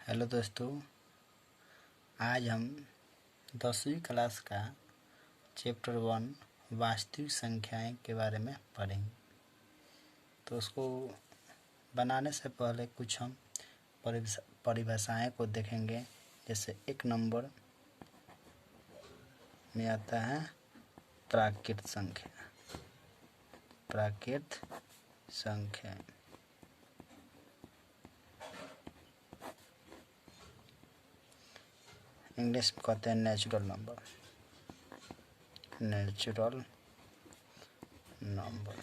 Hello दोस्तों, आज हम 10वीं क्लास का चैप्टर 1 वास्तविक संख्याएं के बारे में पढ़ेंगे। तो उसको बनाने से पहले कुछ हम परिभाषाएं को देखेंगे। जैसे एक नंबर में आता है प्राकृत संख्या। प्राकृत संख्या इंग्लिश में कहते हैं नेचुरल नंबर। नेचुरल नंबर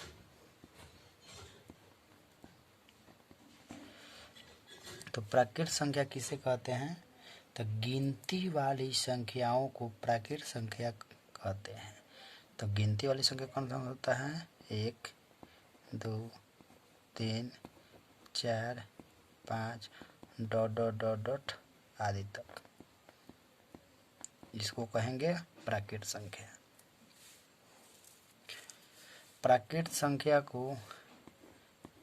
तो प्राकृत संख्या किसे कहते हैं? तो गिनती वाली संख्याओं को प्राकृत संख्या कहते हैं। तो गिनती वाली संख्या कौन सा होता है? 1, 2, 3, 4, 5 डॉट डॉट डॉट डॉट आदि तक, इसको कहेंगे प्राकृत संख्या। प्राकृत संख्या को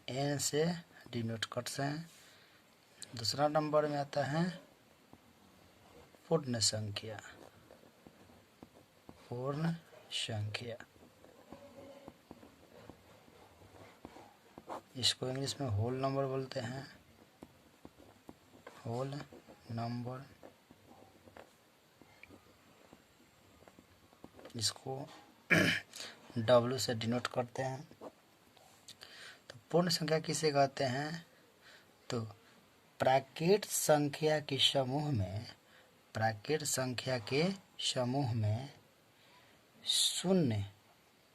n से डिनोट करते हैं। दूसरा नंबर में आता है पूर्ण संख्या। पूर्ण संख्या इसको इंग्लिश में होल नंबर बोलते हैं। होल नंबर इसको W से डिनोट करते हैं। तो पूर्ण संख्या किसे कहते हैं? तो प्राकृत संख्या के समूह में शून्य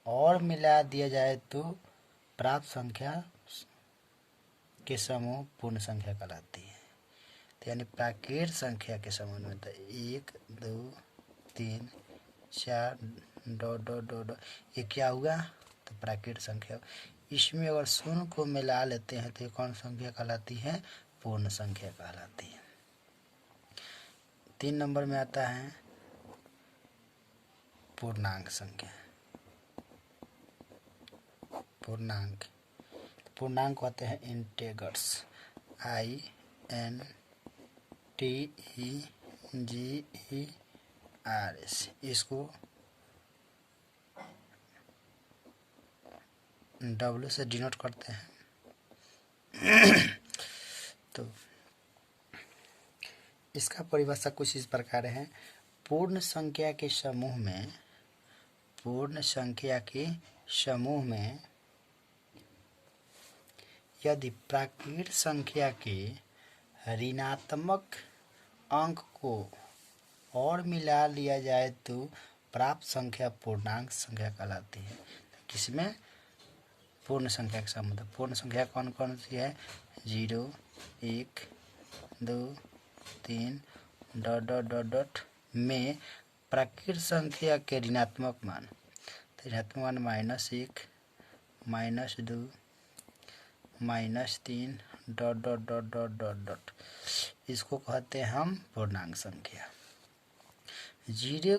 और मिला दिया जाए तो प्राप्त संख्या के समूह पूर्ण संख्या कहलाती है। तो यानी प्राकृत संख्या के समूह में तो 1, 2, 3, 4 डॉट डॉट डॉट ये क्या हुआ? तो प्राकृत संख्या। इसमें अगर शून्य को मिला लेते हैं तो ये कौन संख्या कहलाती है? पूर्ण संख्या कहलाती है। 3 नंबर में आता है पूर्णांक संख्या। पूर्णांक होते हैं इंटेगर्स। INTEGERS। इसको W से डिनोट करते हैं। तो इसका परिभाषा कुछ इस प्रकार है। पूर्ण संख्या के समूह में यदि प्राकृत संख्या के ऋणात्मक अंक को और मिला लिया जाए तो प्राप्त संख्या पूर्णांक संख्या कहलाती है। किसमें? पूर्ण संख्या के संबंध। पूर्ण संख्या कौन कौन सी है? 0, 1, 2, 3 डॉट डॉट डॉट डॉट में प्राकृत संख्या के ऋणात्मक मान। तो ऋणात्मक मान -1, -2, -3 dot dot dot dot dot dot, इसको कहते हैं हम पूर्णांक संख्या। 0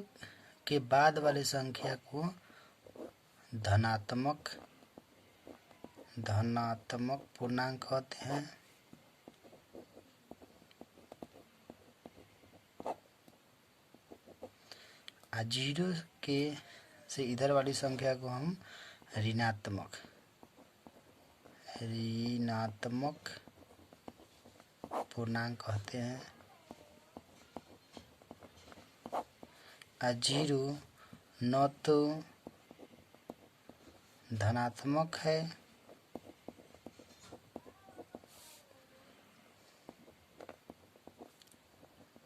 के बाद वाली संख्या को धनात्मक पूर्णांक कहते हैं। और 0 के से इधर वाली संख्या को हम ऋणात्मक पूर्णांक कहते हैं। और 0 न तो धनात्मक है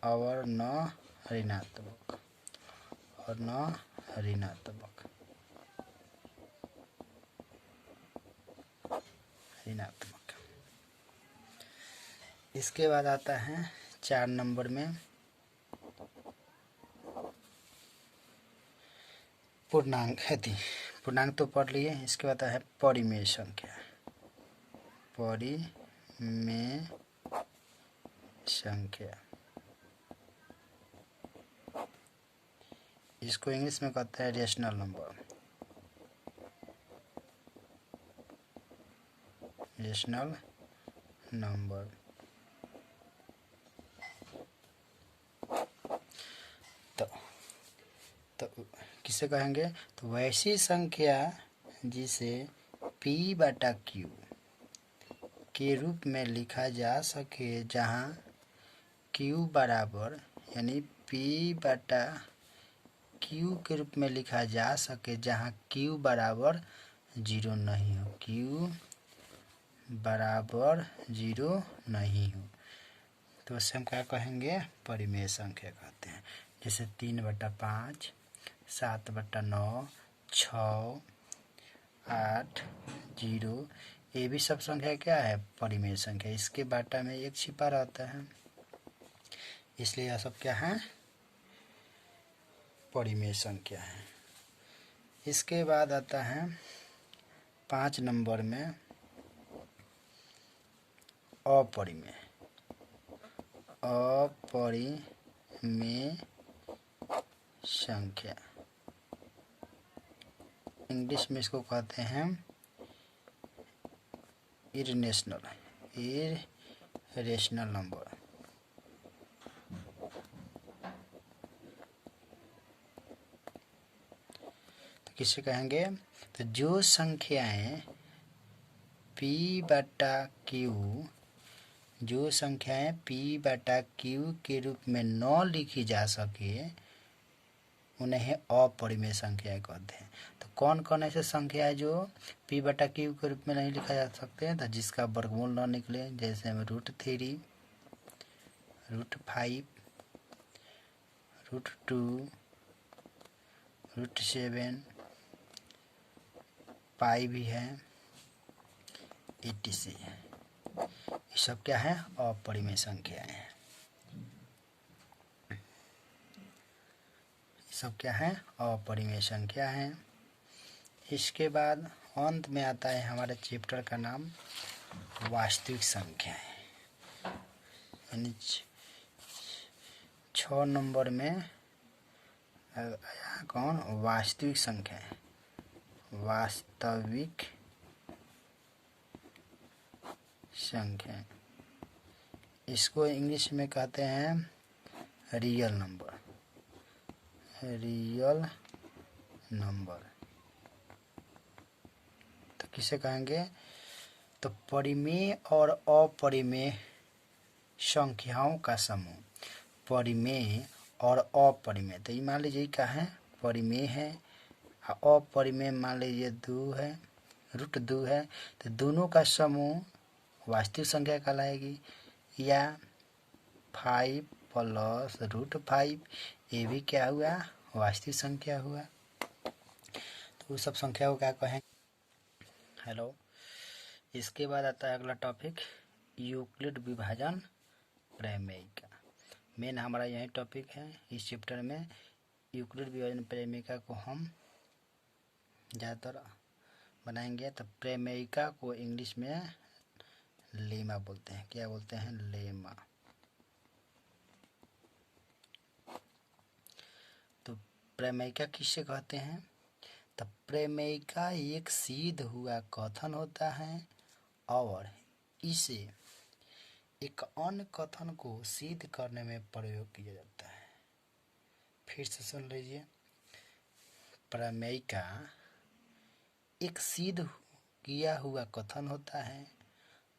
और न ऋणात्मक इसके बाद आता है 4 नंबर में पूर्णांक है। पूर्णांक तो पढ़ लिए। इसके बाद है परिमेय संख्या। इसको इंग्लिश में कहते हैं रेशनल नंबर। किससे कहेंगे? तो वैसी संख्या जिसे p बटा q के रूप में लिखा जा सके जहाँ q बराबर, यानी p बटा q के रूप में लिखा जा सके जहाँ q बराबर 0 नहीं हो, q बराबर 0 नहीं हो, तो उससे हम क्या कहेंगे? परिमेय संख्या कहते हैं। जैसे 3/5, 7/9, 6, 8, 0, ये भी सब संख्या क्या है? परिमेय संख्या। इसके बाटा में 1 छिपा रहता है, इसलिए यह सब क्या है? परिमेय संख्या है। इसके बाद आता है 5 नंबर में अपरिमेय। अपरिमेय संख्या, इंग्लिश में इसको कहते हैं इरेशनल नंबर। तो किसे कहेंगे? तो जो संख्याएं p बटा q, जो संख्याएं p बटा q के रूप में न लिखी जा सके उन्हें अपरिमेय संख्याएं कहते हैं। तो कौन कौन ऐसे संख्या है जो p बटा q के रूप में नहीं लिखा जा सकते हैं? तो जिसका वर्गमूल न निकले, जैसे हम √3, √5, √2, √7, पाई भी है, 86 है। ये सब क्या है? अपरिमेय संख्याएं हैं। सब क्या है? अपरिमेय संख्या है। इसके बाद अंत में आता है हमारे चैप्टर का नाम वास्तविक संख्याएं, यानी 6 नंबर में कौन? वास्तविक संख्याएं। वास्तविक संख्या, इसको इंग्लिश में कहते हैं रियल नंबर। रियल नंबर तो किसे कहेंगे? तो परिमेय और अपरिमेय संख्याओं का समूह। परिमेय और अपरिमेय, तो ये मान लीजिए क्या है? परिमेय है। अपरिमेय मान लीजिए 2 है, √2 है, तो दोनों का समूह वास्तविक संख्या कहलाएगी। या 5 प्लस √5, ये भी क्या हुआ? वास्तविक संख्या हुआ। तो सब संख्या को क्या कहें? हेलो। इसके बाद आता है अगला टॉपिक, यूक्लिड विभाजन प्रमेयिका। मेन हमारा यही टॉपिक है इस चैप्टर में। यूक्लिड विभाजन प्रमेयिका को हम ज़्यादातर बनाएंगे। तो प्रमेयिका को इंग्लिश में लेमा बोलते हैं। क्या बोलते हैं? लेमा। तो प्रमेयिका किससे कहते हैं? तो प्रमेयिका एक सिद्ध हुआ कथन होता है और इसे एक अन्य कथन को सिद्ध करने में प्रयोग किया जाता है। फिर से सुन लीजिए। प्रमेयिका एक सिद्ध किया हुआ कथन होता है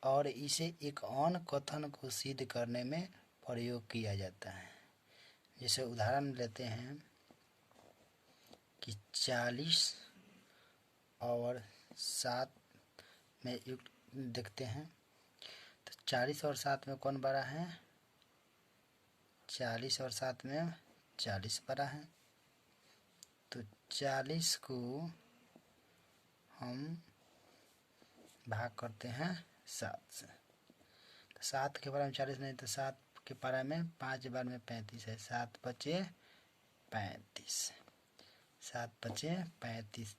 और इसे एक अन्य कथन को सिद्ध करने में प्रयोग किया जाता है। जैसे उदाहरण लेते हैं कि 40 और 7 में देखते हैं। तो 40 और 7 में कौन बड़ा है? 40 और 7 में 40 बड़ा है। तो 40 को हम भाग करते हैं 7 से। तो 7 के बारे में 40 नहीं, तो 7 के बारे में 5 बार में 35 है। 7 बचे 35, 7 बचे 35।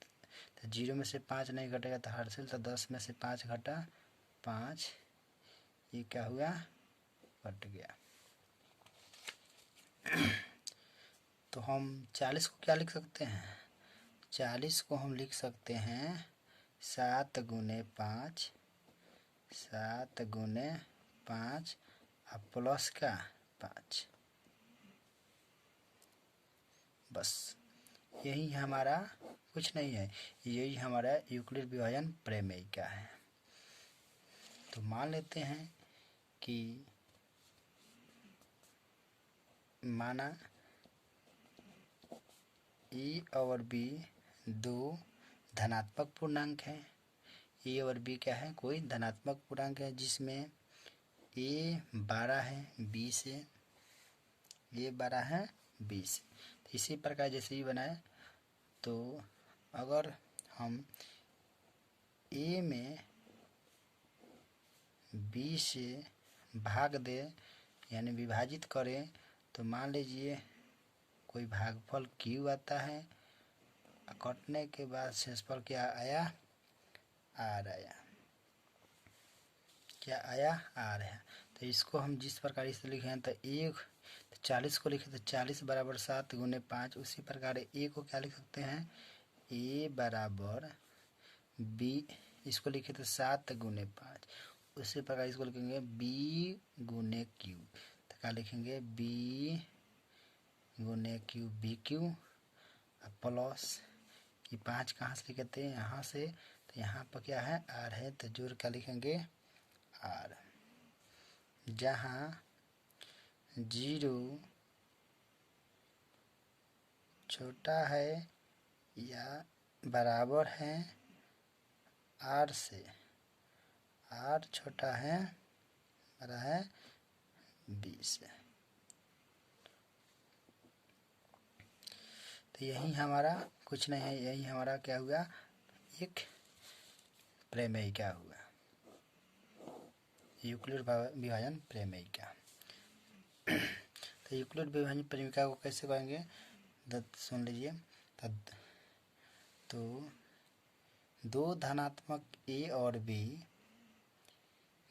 तो 0 में से 5 नहीं घटेगा तो हासिल। तो 10 में से 5 घटा 5, ये क्या हुआ? कट गया। तो हम 40 को क्या लिख सकते हैं? 40 को हम लिख सकते हैं 7 गुने 5, 7 गुने 5 और प्लस का 5। बस यही हमारा कुछ नहीं है, यही हमारा यूक्लिड विभाजन प्रमेय का है। तो मान लेते हैं कि माना ए और बी दो धनात्मक पूर्णांक हैं। ए और बी क्या है, कोई धनात्मक पूर्णांक है जिसमें ए 12 है बी से, ए 12 है बी से। तो इसी प्रकार जैसे ही बनाए, तो अगर हम ए में बी से भाग दे यानी विभाजित करें, तो मान लीजिए कोई भागफल क्यू आता है, कटने के बाद शेषफल क्या आया, आर आया। क्या आया, आर है। तो इसको हम जिस प्रकार से लिखे हैं, तो 40 को लिखे तो 40 बराबर 7 गुने 5। उसी प्रकार ए को क्या लिख सकते हैं, ए बराबर बी, इसको लिखे तो 7 गुने 5। उसी प्रकार इसको लिखेंगे बी गुने क्यू, तो क्या लिखेंगे बी गुने क्यू, बी क्यू प्लस कि 5 कहाँ से लिखते हैं, यहाँ से। तो यहाँ पर क्या है, आर है, तो जोड़ क्या लिखेंगे आर। जहाँ 0 छोटा है या बराबर है आर से, आर छोटा है बड़ा है बी से। तो यही हमारा कुछ नहीं है, यही हमारा क्या हुआ, एक प्रमेय क्या हुआ, यूक्लिड विभाजन प्रमेय का। तो यूक्लिड विभाजन प्रमेयिका को कैसे कहेंगे, सुन लीजिए। तो दो धनात्मक ए और बी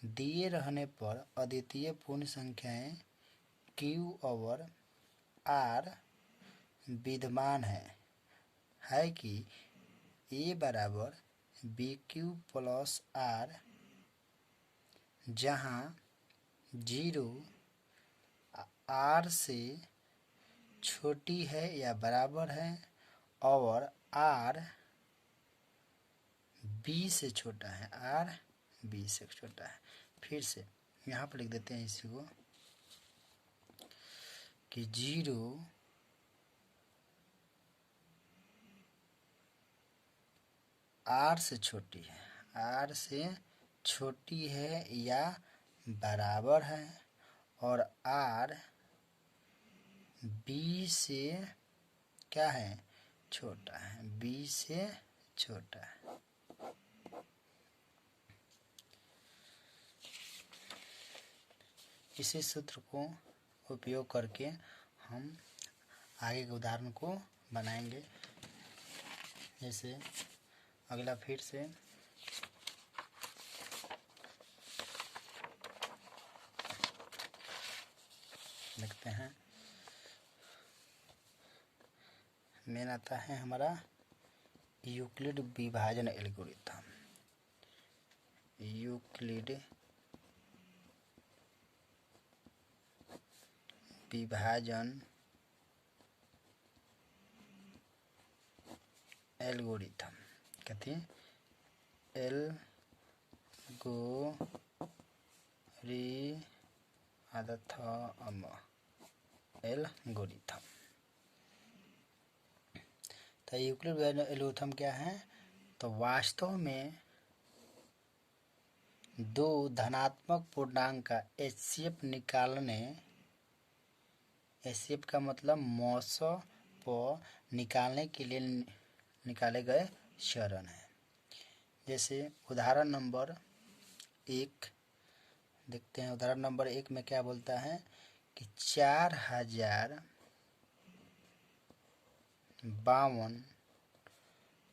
दिए रहने पर अद्वितीय पूर्ण संख्याएं क्यू और आर विद्यमान है कि ए बराबर बी क्यू प्लस आर, जहाँ 0 आर से छोटी है या बराबर है और आर बी से छोटा है, आर बी से छोटा है। फिर से यहाँ पर लिख देते हैं इसी को कि 0 आर से छोटी है, आर से छोटी है या बराबर है और आर बी से क्या है, छोटा है, बी से छोटा है। इसी सूत्र को उपयोग करके हम आगे के उदाहरण को बनाएंगे। जैसे अगला फिर से देखते हैं, मेन आता है हमारा यूक्लिड विभाजन एल्गोरिथम। यूक्लिड विभाजन एल्गोरिथम कहते हैं, एल्गोरिथम। तो यूक्लिड विभाजन एल्गोरिथम क्या है, तो वास्तव में दो धनात्मक पूर्णांक का एचसीएफ निकालने, एचसीएफ का मतलब मौसों को निकालने के लिए निकाले गए चरण है। जैसे उदाहरण नंबर 1 देखते हैं। उदाहरण नंबर 1 में क्या बोलता है कि 4052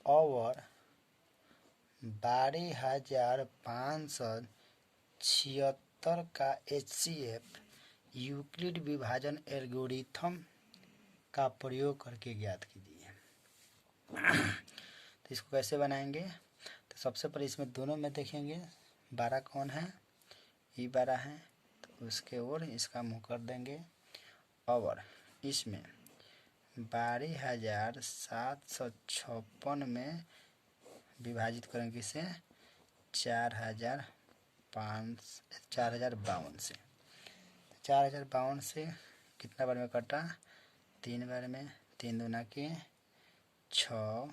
और 12576 का एचसीएफ यूक्लिड विभाजन एल्गोरिथम का प्रयोग करके ज्ञात कीजिए। तो इसको कैसे बनाएंगे, तो सबसे पहले इसमें दोनों में देखेंगे 12 कौन है, ये 12 है, तो उसके ओर इसका मुँह कर देंगे और इसमें 12,756 में विभाजित करेंगे इसे 4,052 से। 4,052 से कितना बार में कटा? 3 बार में। 3 दूना के 6,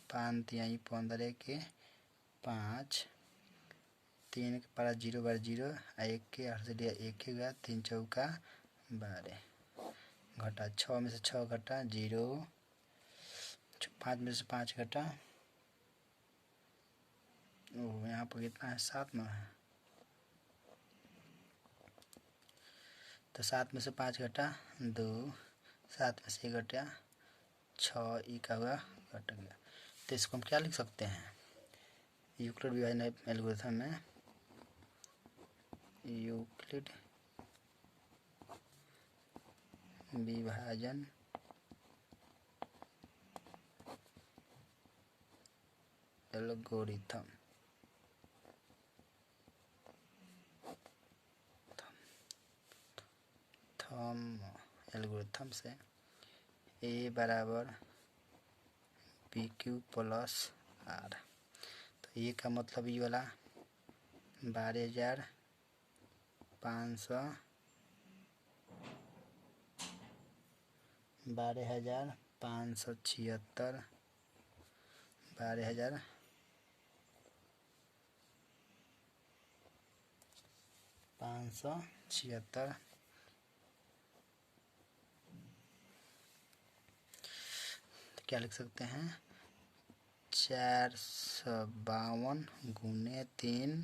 5 तिहाई 15 के 5, 3 के पारा 0 बार 0, 1 के 8 से लिया 1 के गया, 3 चौका 12 घटा 6 में से 6 घटा 0, 5 में से 5 घटा, यहाँ पर कितना है? 7 में है, तो 7 में से 5 घटा 2, 7 में से 1 घटा 6, ई का हुआ घट गया। तो इसको हम क्या लिख सकते हैं? यूक्लिड विभाजन एल्गोरिथम में यूक्लिड विभाजन एल्गोरिथम एल्गोरिथम से ए बराबर पी क्यू प्लस आर। तो ये का मतलब ये वाला 12,500 12,576 12,576 क्या लिख सकते हैं? 452 गुने 3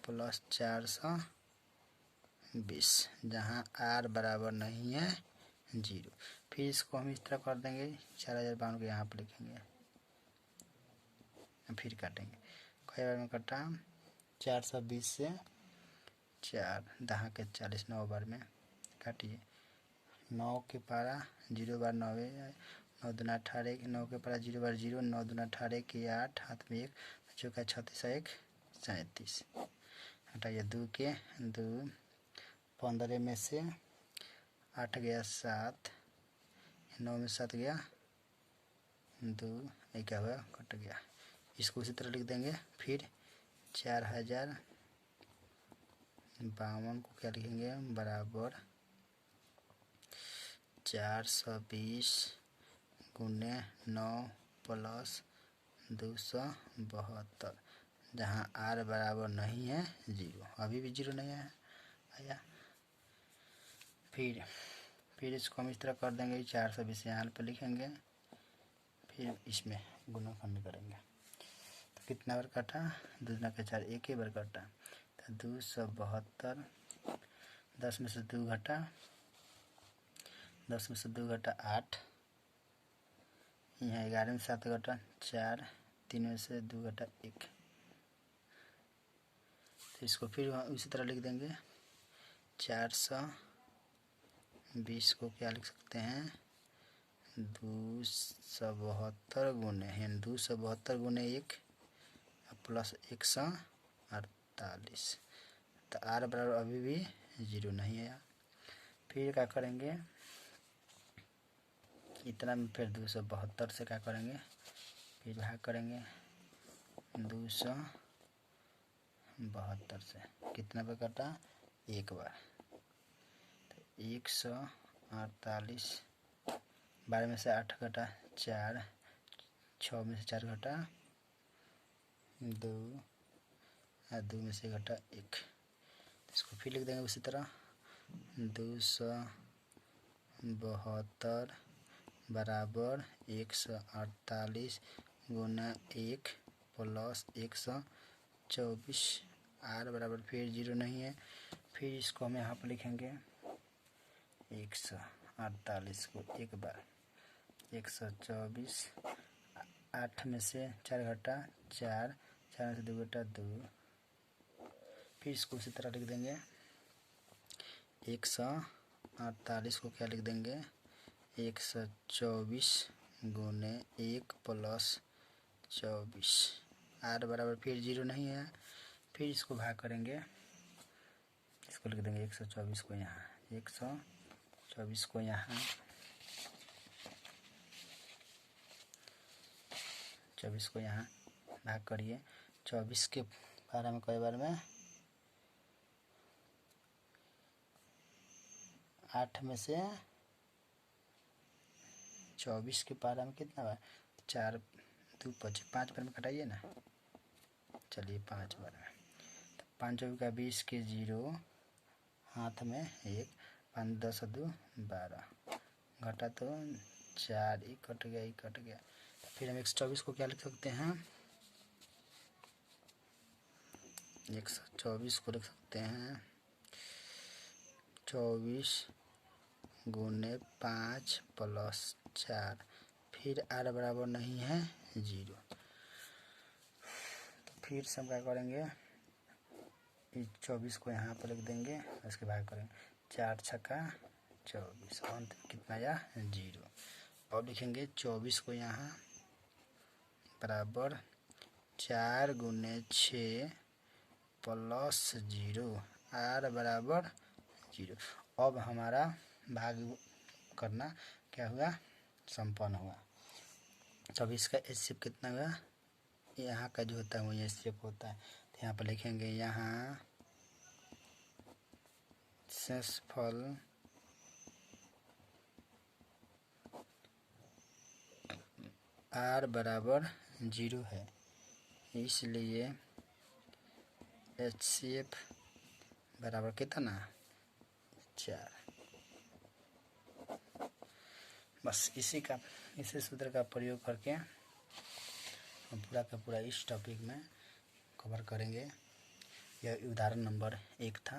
प्लस 420, जहाँ आर बराबर नहीं है 0। फिर इसको हम इस तरह कर देंगे, 4,052 को यहाँ पर लिखेंगे, फिर काटेंगे। कई बार में कटा? 420 से 4 10 के 40, 9 बार में काटिए। 9 के पारा 0 बार 9, 9 दूना 18, 9 के पारा 0 बार 0, 9 दूना 18 के 8, हाथ में 1, चौका 36, 1 37 हटाइए। 2 के 2, 15 में से 8 गया 7, 9 में 7 गया 2, एक क्या हुआ? कट गया। इसको उसी तरह लिख देंगे। फिर 4,052 को क्या लिखेंगे? बराबर 420 गुने 9 प्लस 272, जहाँ आर बराबर नहीं है 0। अभी भी 0 नहीं आया। फिर इसको हम इस तरह कर देंगे, 420 यहाँ पर लिखेंगे, फिर इसमें गुणनखंड करेंगे। तो कितना बार काटा? 2 दूना के 4, एक ही बार काटा, तो 272। 10 में से 2 घटा, 10 में से 2 घटा 8, यहाँ 11 में 7 घटा 4, 3 में से 2 घटा 1। तो इसको फिर उसी तरह लिख देंगे। 420 को क्या लिख सकते हैं? 272 गुने 272 गुने 1 प्लस 148। तो आर बराबर अभी भी 0 नहीं आया। फिर क्या करेंगे? इतना में फिर 272 से क्या करेंगे? फिर भाग करेंगे 272 से। कितना बार कटा? एक बार, तो 148। 12 में से 8 घटा 4, 6 में से 4 घटा 2, 2 में से घटा 1। इसको फिर लिख देंगे उसी तरह। 272 बराबर 148 गुना 1 प्लस 124। आर बराबर फिर 0 नहीं है। फिर इसको हम यहाँ पर लिखेंगे 148 को एक बार, 124। 8 में से 4 घटा 4, 4 में से 2 घटा 2। फिर इसको उसी तरह लिख देंगे। 148 को क्या लिख देंगे? 124 गुने 1 प्लस 24। आर बराबर फिर 0 नहीं है। फिर इसको भाग करेंगे, इसको लिख देंगे 124 को यहाँ, 124 को यहाँ, 24 को यहाँ भाग करिए। 24 के पारा में कई बार में 8 में से 24 के पारा में कितना बार 4 2 5 5 बार में कटाइए ना। चलिए 5 बार में 5 चौबीस का 20 के 0 हाथ में 1 5 10 2 12 घटा तो 4 1 कट गया 1 कट गया। फिर हम 124 को क्या लिख सकते हैं 124 को लिख सकते हैं 24 गुने 5 प्लस 4 फिर r बराबर नहीं है 0। तो फिर से हम क्या करेंगे 24 को यहाँ पर लिख देंगे उसके भाग करेंगे 4 छक्का 24 अंत में कितना आया 0। और लिखेंगे 24 को यहाँ बराबर 4 गुने 6 प्लस 0 r बराबर 0। अब हमारा भाग करना क्या हुआ संपन्न हुआ। तब इसका एचसीएफ कितना हुआ यहाँ का जो होता है वो एचसीएफ होता है। तो यहाँ पर लिखेंगे यहाँ शेषफल r बराबर 0 है इसलिए एचसीएफ बराबर कितना 4। बस इसी सूत्र का प्रयोग करके हम पूरा का पूरा इस टॉपिक में कवर करेंगे। यह उदाहरण नंबर 1 था।